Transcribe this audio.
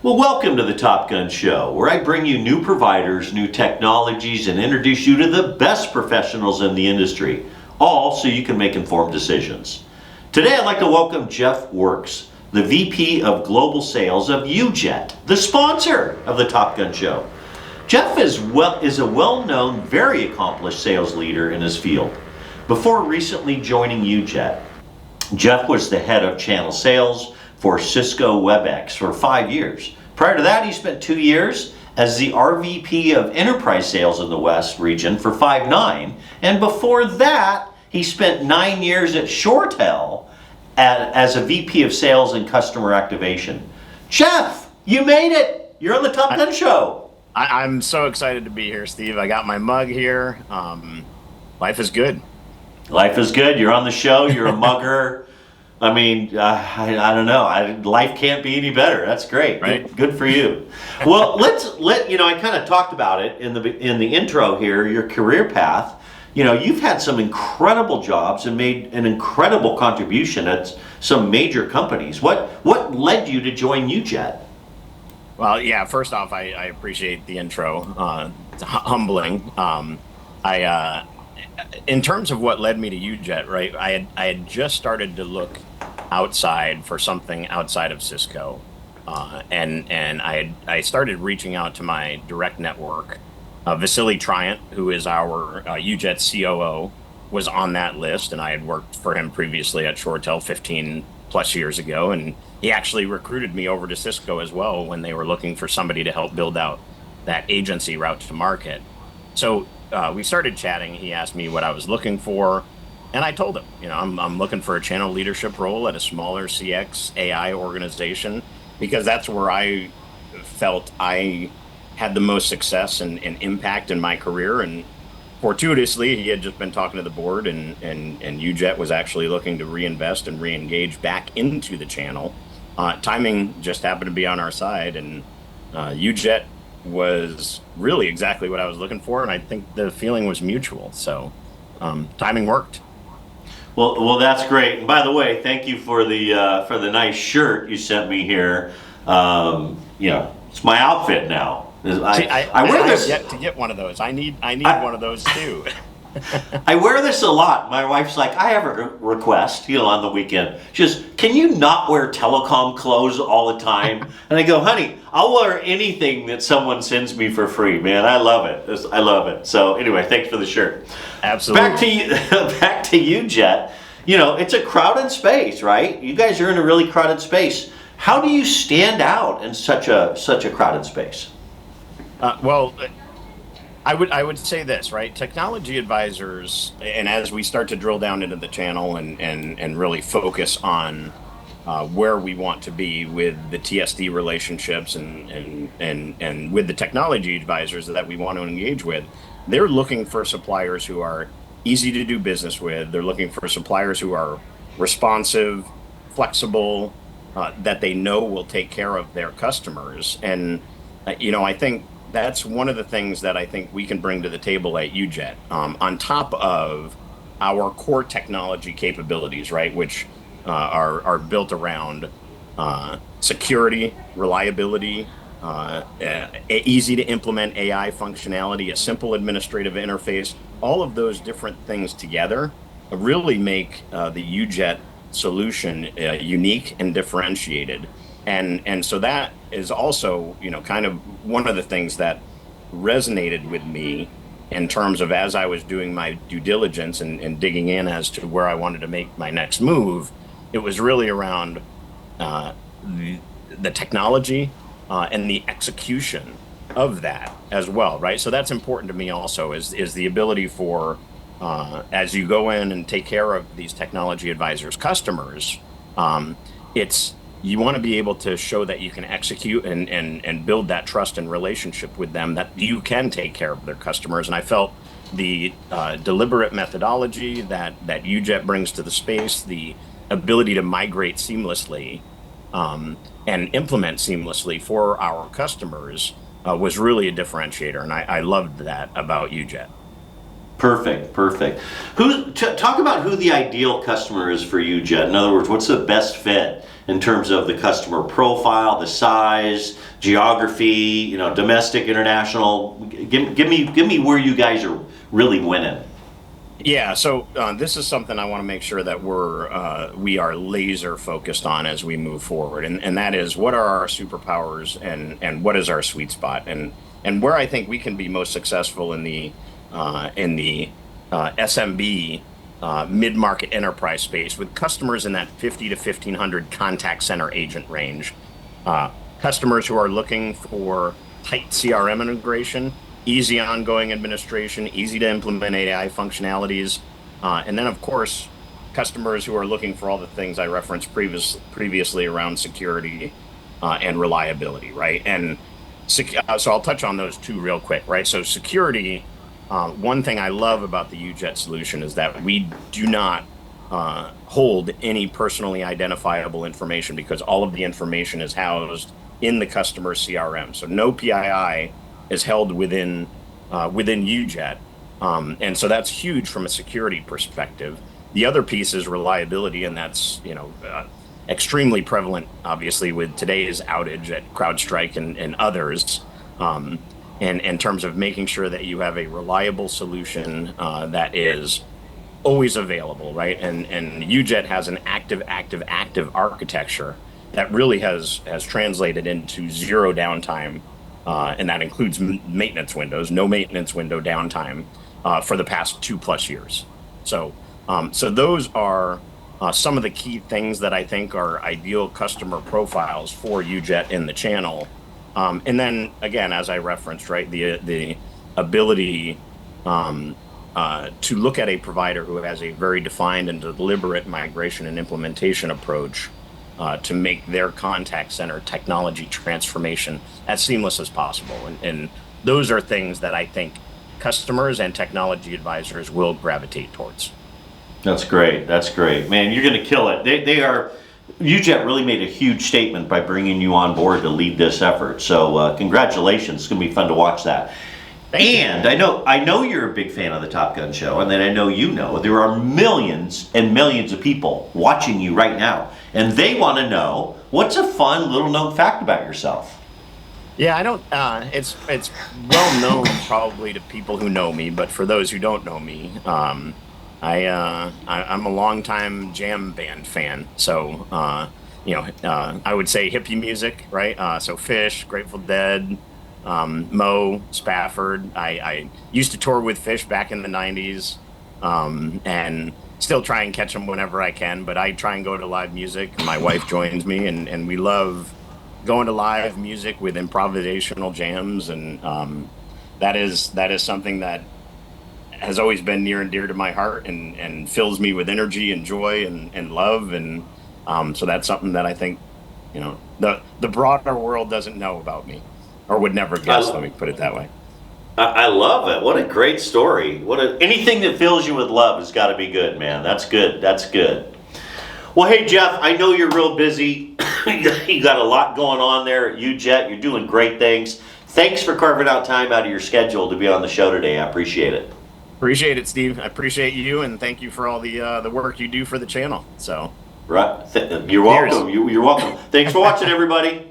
Well, welcome to the Top Gun Show, where I bring you new providers, new technologies, and introduce you to the best professionals in the industry, all so you can make informed decisions. Today, I'd like to welcome Geoff Works, the VP of Global Sales of UJET, the sponsor of the Top Gun Show. Geoff is a well-known, very accomplished sales leader in his field. Before recently joining UJET, Geoff was the head of channel sales for Cisco WebEx for 5 years. Prior to that, he spent 2 years as the RVP of enterprise sales in the West region for Five9. And before that, he spent 9 years at ShoreTel as a VP of sales and customer activation. Geoff, you made it. You're on the Top Gun Show. I'm so excited to be here, Steve. I got my mug here. Life is good. Life is good. You're on the show. You're a mugger. I mean, I don't know. Life can't be any better. That's great. Right? Good for you. Well, I kind of talked about it in the intro here. Your career path. You've had some incredible jobs and made an incredible contribution at some major companies. What led you to join UJET? Well, yeah. First off, I appreciate the intro. It's humbling. In terms of what led me to UJET, right? I had just started to look outside for something outside of Cisco, and I started reaching out to my direct network. Vasily Triant, who is our UJET COO, was on that list, and I had worked for him previously at ShoreTel 15 plus years ago, and he actually recruited me over to Cisco as well when they were looking for somebody to help build out that agency route to market. So we started chatting. He asked me what I was looking for, and I told him, I'm looking for a channel leadership role at a smaller CX AI organization, because that's where I felt I had the most success and impact in my career. And fortuitously, he had just been talking to the board, and UJET was actually looking to reinvest and re-engage back into the channel. Timing just happened to be on our side, and UJET was really exactly what I was looking for, and I think the feeling was mutual. So timing worked. Well, that's great. And by the way, thank you for the nice shirt you sent me here. It's my outfit now. I wear this. I have yet to get one of those. I need one of those too. I wear this a lot. My wife's like, I have a request, on the weekend. She goes, can you not wear telecom clothes all the time? And I go, honey, I'll wear anything that someone sends me for free, man. I love it. I love it. So anyway, thanks for the shirt. Absolutely. Back to UJET. It's a crowded space, right? You guys are in a really crowded space. How do you stand out in such a crowded space? Well, I would say this, right? Technology advisors, and as we start to drill down into the channel and really focus on where we want to be with the TSD relationships and with the technology advisors that we want to engage with, they're looking for suppliers who are easy to do business with. They're looking for suppliers who are responsive, flexible, that they know will take care of their customers. And I think that's one of the things that I think we can bring to the table at UJET, on top of our core technology capabilities, right, which are built around security, reliability, easy to implement AI functionality, a simple administrative interface. All of those different things together really make the UJET solution unique and differentiated. And so that is also, kind of one of the things that resonated with me in terms of, as I was doing my due diligence and digging in as to where I wanted to make my next move, it was really around the technology and the execution of that as well, right? So that's important to me also, is the ability for, as you go in and take care of these technology advisors' customers, you want to be able to show that you can execute and build that trust and relationship with them, that you can take care of their customers. And I felt the deliberate methodology that UJET brings to the space, the ability to migrate seamlessly and implement seamlessly for our customers was really a differentiator. And I loved that about UJET. Perfect, perfect. Talk about who the ideal customer is for UJET. In other words, what's the best fit in terms of the customer profile, the size, geography, domestic, international. Give me where you guys are really winning. Yeah, so this is something I want to make sure that we are laser focused on as we move forward, and that is what are our superpowers and what is our sweet spot, and where I think we can be most successful in the SMB mid market enterprise space with customers in that 50 to 1500 contact center agent range, customers who are looking for tight CRM integration, easy ongoing administration, easy to implement AI functionalities. And then, of course, customers who are looking for all the things I referenced previously around security and reliability, right? And so I'll touch on those two real quick, right? So security, one thing I love about the UJET solution is that we do not hold any personally identifiable information because all of the information is housed in the customer CRM. So no PII is held within UJET, and so that's huge from a security perspective. The other piece is reliability, and that's extremely prevalent, obviously, with today's outage at CrowdStrike and others. And in terms of making sure that you have a reliable solution that is always available, right? And UJET has an active architecture that really has translated into zero downtime. And that includes maintenance windows, no maintenance window downtime for the past 2+ years. So those are some of the key things that I think are ideal customer profiles for UJET in the channel. And then again, as I referenced, right, the ability to look at a provider who has a very defined and deliberate migration and implementation approach to make their contact center technology transformation as seamless as possible. And those are things that I think customers and technology advisors will gravitate towards. That's great. That's great. Man, you're going to kill it. UJET really made a huge statement by bringing you on board to lead this effort. So congratulations. It's going to be fun to watch that. And I know you're a big fan of the Top Gun Show, and then I know there are millions and millions of people watching you right now, and they want to know what's a fun little known fact about yourself. Yeah, I don't. It's well known probably to people who know me, but for those who don't know me, I'm a longtime jam band fan. So I would say hippie music, right? So Fish, Grateful Dead. Mo, Spafford. I used to tour with Fish back in the 90s, and still try and catch them whenever I can, but I try and go to live music. My wife joins me, and we love going to live music with improvisational jams, and that is something that has always been near and dear to my heart and fills me with energy and joy and love, and so that's something that I think the broader world doesn't know about me. Or would never guess, let me put it that way. I love it. What a great story. Anything that fills you with love has got to be good, man. That's good. That's good. Well, hey, Geoff, I know you're real busy. You got a lot going on there at UJET. You're doing great things. Thanks for carving out time out of your schedule to be on the show today. I appreciate it. Appreciate it, Steve. I appreciate you, and thank you for all the work you do for the channel. So, right. You're welcome. You're welcome. Thanks for watching, everybody.